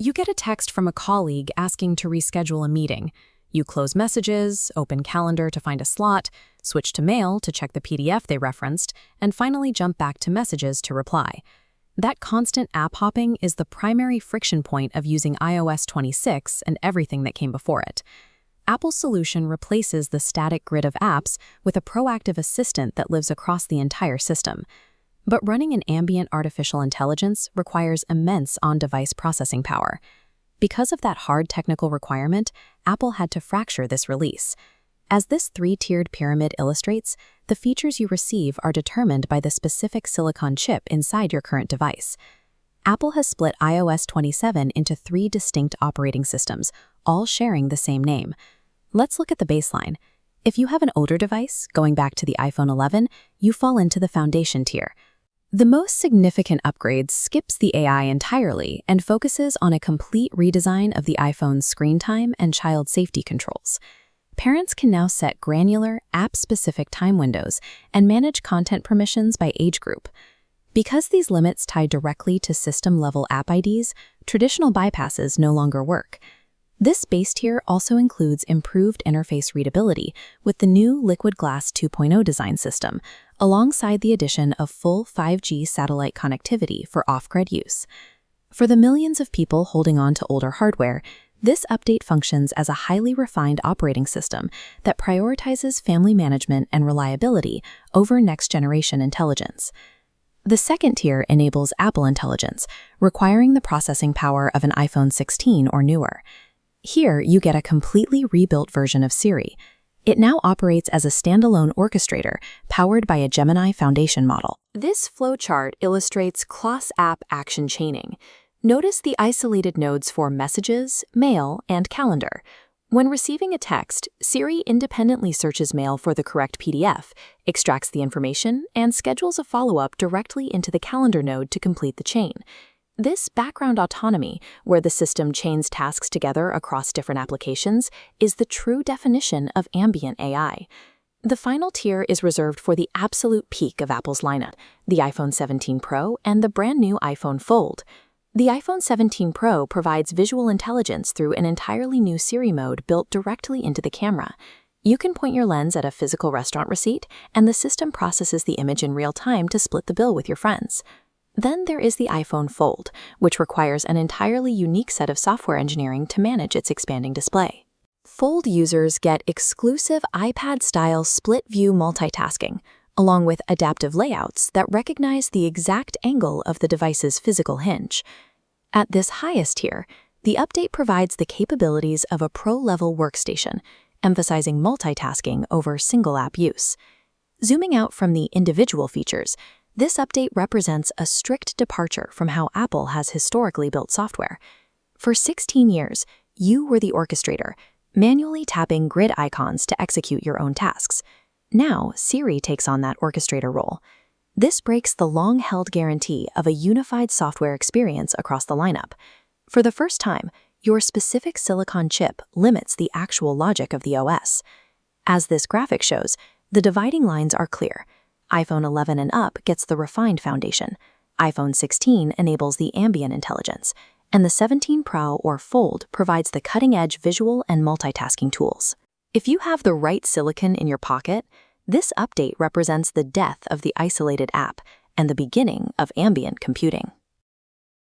You get a text from a colleague asking to reschedule a meeting. You close Messages, open Calendar to find a slot, switch to Mail to check the PDF they referenced, and finally jump back to Messages to reply. That constant app hopping is the primary friction point of using iOS 26 and everything that came before it. Apple's solution replaces the static grid of apps with a proactive assistant that lives across the entire system. But running an ambient artificial intelligence requires immense on-device processing power. Because of that hard technical requirement, Apple had to fracture this release. As this three-tiered pyramid illustrates, the features you receive are determined by the specific silicon chip inside your current device. Apple has split iOS 27 into 3 distinct operating systems, all sharing the same name. Let's look at the baseline. If you have an older device, going back to the iPhone 11, you fall into the Foundation tier. The most significant upgrade skips the AI entirely and focuses on a complete redesign of the iPhone's screen time and child safety controls. Parents can now set granular, app-specific time windows and manage content permissions by age group. Because these limits tie directly to system-level app IDs, traditional bypasses no longer work. This base tier also includes improved interface readability with the new Liquid Glass 2.0 design system, alongside the addition of full 5G satellite connectivity for off-grid use. For the millions of people holding on to older hardware, this update functions as a highly refined operating system that prioritizes family management and reliability over next-generation intelligence. The second tier enables Apple Intelligence, requiring the processing power of an iPhone 16 or newer. Here, you get a completely rebuilt version of Siri. It now operates as a standalone orchestrator powered by a Gemini Foundation model. This flowchart illustrates cross-app action chaining. Notice the isolated nodes for Messages, Mail, and Calendar. When receiving a text, Siri independently searches Mail for the correct PDF, extracts the information, and schedules a follow-up directly into the Calendar node to complete the chain. This background autonomy, where the system chains tasks together across different applications, is the true definition of ambient AI. The final tier is reserved for the absolute peak of Apple's lineup, the iPhone 17 Pro and the brand new iPhone Fold. The iPhone 17 Pro provides visual intelligence through an entirely new Siri mode built directly into the camera. You can point your lens at a physical restaurant receipt, and the system processes the image in real time to split the bill with your friends. Then there is the iPhone Fold, which requires an entirely unique set of software engineering to manage its expanding display. Fold users get exclusive iPad-style split-view multitasking, along with adaptive layouts that recognize the exact angle of the device's physical hinge. At this highest tier, the update provides the capabilities of a pro-level workstation, emphasizing multitasking over single-app use. Zooming out from the individual features, this update represents a strict departure from how Apple has historically built software. For 16 years, you were the orchestrator, manually tapping grid icons to execute your own tasks. Now, Siri takes on that orchestrator role. This breaks the long-held guarantee of a unified software experience across the lineup. For the first time, your specific silicon chip limits the actual logic of the OS. As this graphic shows, the dividing lines are clear. iPhone 11 and up gets the refined foundation. iPhone 16 enables the ambient intelligence, and the 17 Pro or Fold provides the cutting-edge visual and multitasking tools. If you have the right silicon in your pocket, this update represents the death of the isolated app and the beginning of ambient computing.